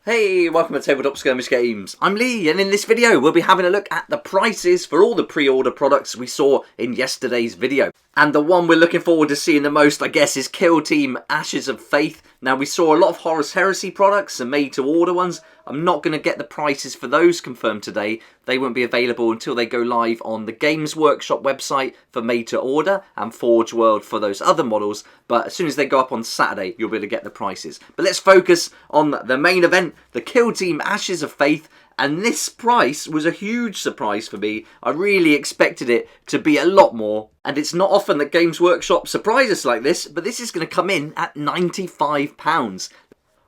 Hey, welcome to Tabletop Skirmish Games. I'm Lee, and in this video we'll be having a look at the prices for all the pre-order products we saw in yesterday's video. And the one we're looking forward to seeing the most, I guess, is Kill Team Ashes of Faith. Now, we saw a lot of Horus Heresy products and made-to-order ones. I'm not going to get the prices for those confirmed today. They won't be available until they go live on the Games Workshop website for made-to-order and Forge World for those other models. But as soon as they go up on Saturday, you'll be able to get the prices. But let's focus on the main event, the Kill Team Ashes of Faith. And this price was a huge surprise for me. I really expected it to be a lot more. And it's not often that Games Workshop surprise us like this, but this is going to come in at £95.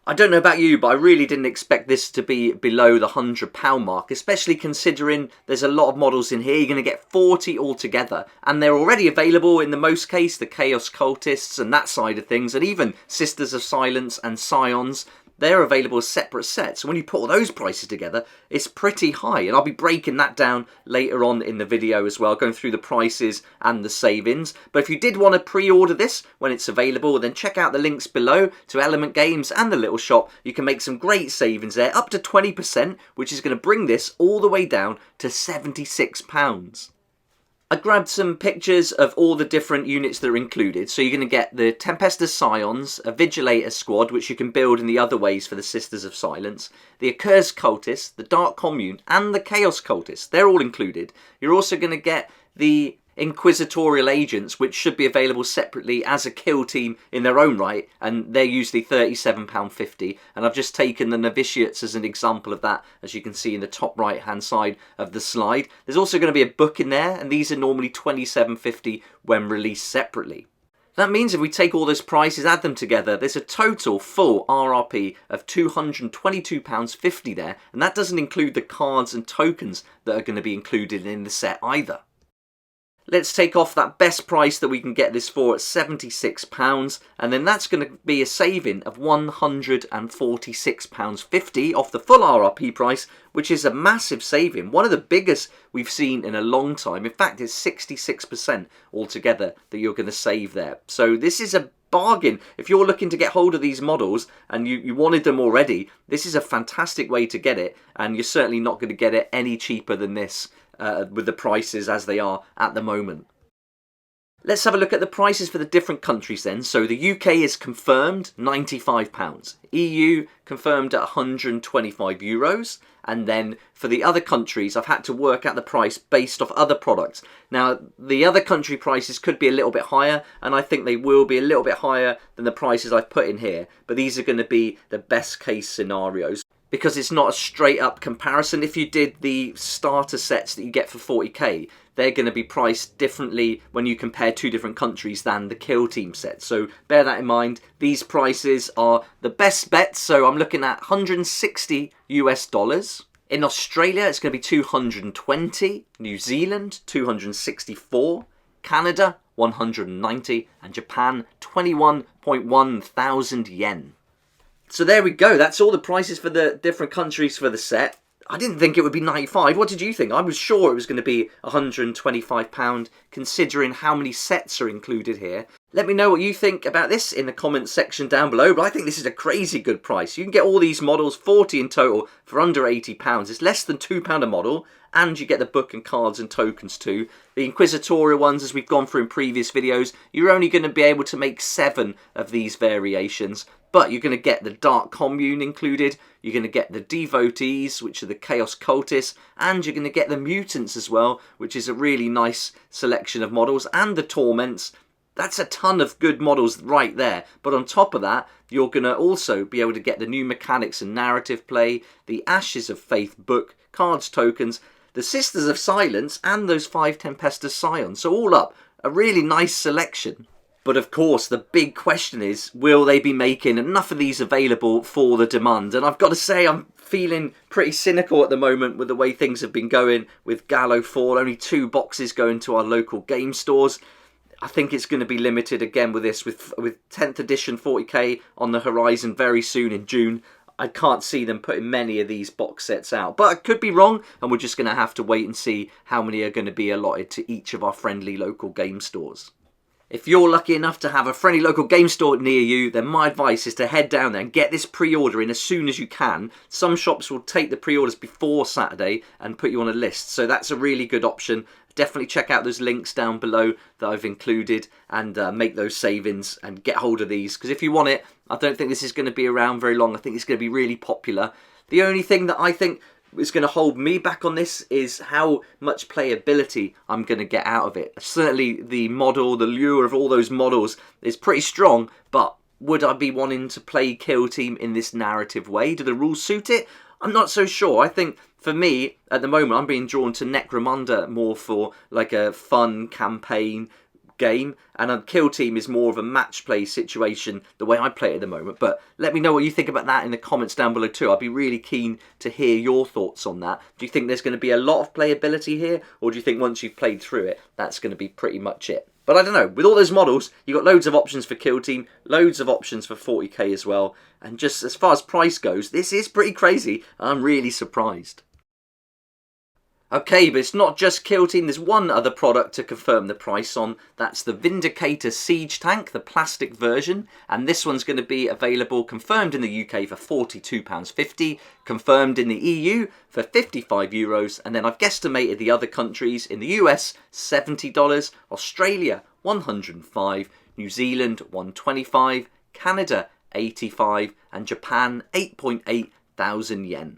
I don't know about you, but I really didn't expect this to be below the £100 mark, especially considering there's a lot of models in here. You're going to get 40 altogether, and they're already available in the most case, the Chaos Cultists and that side of things, and even Sisters of Silence and Scions. They're available as separate sets. So when you put all those prices together, it's pretty high. And I'll be breaking that down later on in the video as well, going through the prices and the savings. But if you did want to pre-order this when it's available, then check out the links below to Element Games and the Little Shop. You can make some great savings there, up to 20%, which is going to bring this all the way down to £76. I grabbed some pictures of all the different units that are included. So you're going to get the Tempestus Scions, a Vigilator Squad, which you can build in the other ways for the Sisters of Silence, the Accursed Cultists, the Dark Commune, and the Chaos Cultists. They're all included. You're also going to get the Inquisitorial Agents, which should be available separately as a kill team in their own right, and they're usually £37.50, and I've just taken the Novitiates as an example of that, as you can see in the top right hand side of the slide. There's also going to be a book in there, and these are normally £27.50 when released separately. That means if we take all those prices, add them together, there's a total full RRP of £222.50 there, and that doesn't include the cards and tokens that are going to be included in the set either. Let's take off that best price that we can get this for at £76, and then that's going to be a saving of £146.50 off the full RRP price, which is a massive saving, one of the biggest we've seen in a long time. In fact, it's 66% altogether that you're going to save there. So this is a bargain. If you're looking to get hold of these models and you wanted them already, this is a fantastic way to get it, and you're certainly not going to get it any cheaper than this. With the prices as they are at the moment. Let's have a look at the prices for the different countries then. So the UK is confirmed £95, EU confirmed at €125, and then for the other countries I've had to work out the price based off other products. Now the other country prices could be a little bit higher, and I think they will be a little bit higher than the prices I've put in here, but these are going to be the best case scenarios, because it's not a straight up comparison. If you did the starter sets that you get for 40k, they're going to be priced differently when you compare two different countries than the Kill Team sets. So bear that in mind. These prices are the best bets. So I'm looking at $160 US. In Australia, it's going to be 220. New Zealand, 264. Canada, 190. And Japan, 21.1 thousand yen. So there we go, that's all the prices for the different countries for the set. I didn't think it would be £95. What did you think? I was sure it was going to be £125, considering how many sets are included here. Let me know what you think about this in the comments section down below, but I think this is a crazy good price. You can get all these models, 40 in total, for under £80. It's less than £2 a model, and you get the book and cards and tokens too. The Inquisitorial ones, as we've gone through in previous videos, you're only going to be able to make 7 of these variations. But you're going to get the Dark Commune included, you're going to get the Devotees, which are the Chaos Cultists, and you're going to get the Mutants as well, which is a really nice selection of models, and the Torments. That's a ton of good models right there. But on top of that, you're going to also be able to get the new mechanics and narrative play, the Ashes of Faith book, cards, tokens, the Sisters of Silence, and those 5 Tempestus Scions. So all up, a really nice selection. But of course, the big question is, will they be making enough of these available for the demand? And I've got to say, I'm feeling pretty cynical at the moment with the way things have been going with Gallo 4. Only 2 boxes going to our local game stores. I think it's going to be limited again with this, with 10th edition 40k on the horizon very soon in June. I can't see them putting many of these box sets out. But I could be wrong, and we're just going to have to wait and see how many are going to be allotted to each of our friendly local game stores. If you're lucky enough to have a friendly local game store near you, then my advice is to head down there and get this pre-order in as soon as you can. Some shops will take the pre-orders before Saturday and put you on a list, so that's a really good option. Definitely check out those links down below that I've included and make those savings and get hold of these, because if you want it, I don't think this is going to be around very long. I think it's going to be really popular. The only thing that I think is going to hold me back on this is how much playability I'm going to get out of it. Certainly the model, the lure of all those models is pretty strong, but would I be wanting to play Kill Team in this narrative way? Do the rules suit it? I'm not so sure. I think for me, at the moment, I'm being drawn to Necromunda more for like a fun campaign game, and a Kill Team is more of a match play situation the way I play it at the moment. But let me know what you think about that in the comments down below too. I'd be really keen to hear your thoughts on that. Do you think there's going to be a lot of playability here, or do you think once you've played through it, that's going to be pretty much it? But I don't know, with all those models, you've got loads of options for Kill Team, loads of options for 40k as well, and just as far as price goes, this is pretty crazy. I'm really surprised. Okay, but it's not just Kill Team. There's one other product to confirm the price on. That's the Vindicator Siege Tank, the plastic version. And this one's going to be available, confirmed in the UK for £42.50, confirmed in the EU for €55. And then I've guesstimated the other countries. In the US, $70, Australia, $105, New Zealand, $125, Canada, $85, and Japan, 8.8 thousand yen.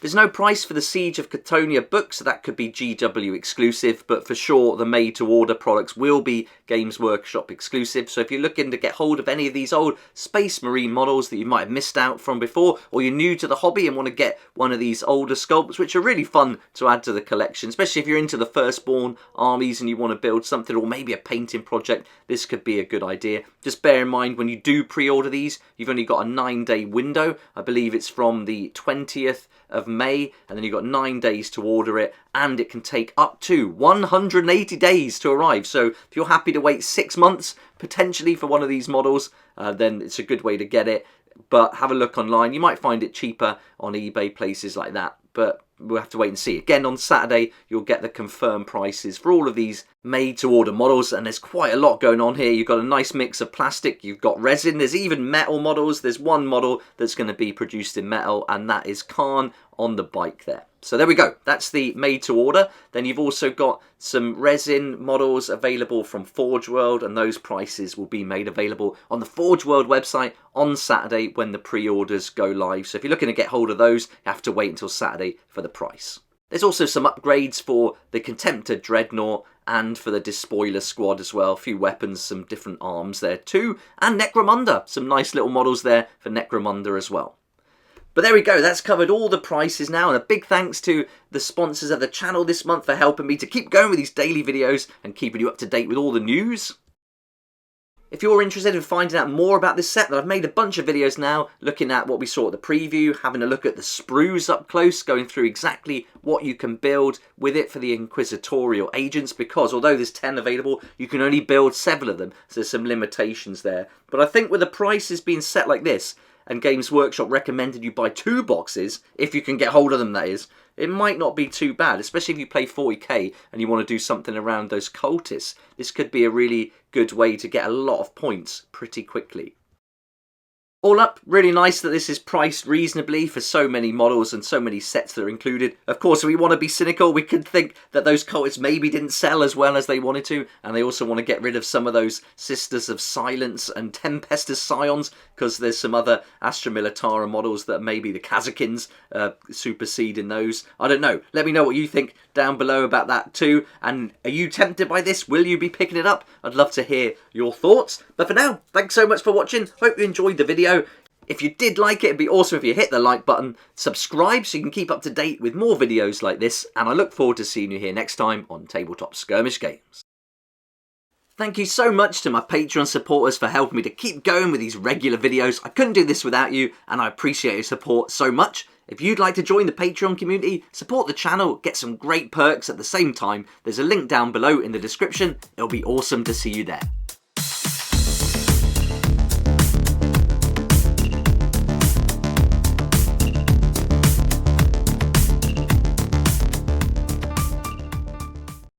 There's no price for the Siege of Catonia book, so that could be GW exclusive, but for sure the made-to-order products will be Games Workshop exclusive. So if you're looking to get hold of any of these old Space Marine models that you might have missed out from before, or you're new to the hobby and want to get one of these older sculpts, which are really fun to add to the collection, especially if you're into the Firstborn armies and you want to build something, or maybe a painting project, this could be a good idea. Just bear in mind, when you do pre-order these, you've only got a 9-day window. I believe it's from the 20th of May, and then you've got 9 days to order it, and it can take up to 180 days to arrive. So if you're happy to wait 6 months potentially for one of these models, then it's a good way to get it. But have a look online. You might find it cheaper on eBay, places like that, but we'll have to wait and see. Again, on Saturday, you'll get the confirmed prices for all of these made-to-order models, and there's quite a lot going on here. You've got a nice mix of plastic, you've got resin, there's even metal models. There's one model that's going to be produced in metal, and that is Khan on the bike there. So there we go, that's the made-to-order. Then you've also got some resin models available from Forge World, and those prices will be made available on the Forge World website on Saturday when the pre-orders go live. So if you're looking to get hold of those, you have to wait until Saturday for the price. There's also some upgrades for the Contemptor Dreadnought and for the Despoiler Squad as well. A few weapons, some different arms there too. And Necromunda, some nice little models there for Necromunda as well. But there we go, that's covered all the prices now, and a big thanks to the sponsors of the channel this month for helping me to keep going with these daily videos and keeping you up to date with all the news. If you're interested in finding out more about this set, then I've made a bunch of videos now looking at what we saw at the preview, having a look at the sprues up close, going through exactly what you can build with it for the Inquisitorial agents, because although there's 10 available, you can only build 7 of them, so there's some limitations there. But I think with the prices being set like this, and Games Workshop recommended you buy 2 boxes, if you can get hold of them that is, it might not be too bad, especially if you play 40k and you want to do something around those cultists. This could be a really good way to get a lot of points pretty quickly. All up, really nice that this is priced reasonably for so many models and so many sets that are included. Of course, if we want to be cynical, we could think that those cultists maybe didn't sell as well as they wanted to, and they also want to get rid of some of those Sisters of Silence and Tempestus Scions, because there's some other Astra Militara models that maybe the Kazakins supersede in those. I don't know. Let me know what you think down below about that too. And are you tempted by this? Will you be picking it up? I'd love to hear your thoughts. But for now, thanks so much for watching. Hope you enjoyed the video. If you did like it, it'd be awesome if you hit the like button, subscribe so you can keep up to date with more videos like this, and I look forward to seeing you here next time on Tabletop Skirmish Games. Thank you so much to my Patreon supporters for helping me to keep going with these regular videos. I couldn't do this without you, and I appreciate your support so much. If you'd like to join the Patreon community, support the channel, get some great perks at the same time, there's a link down below in the description. It'll be awesome to see you there.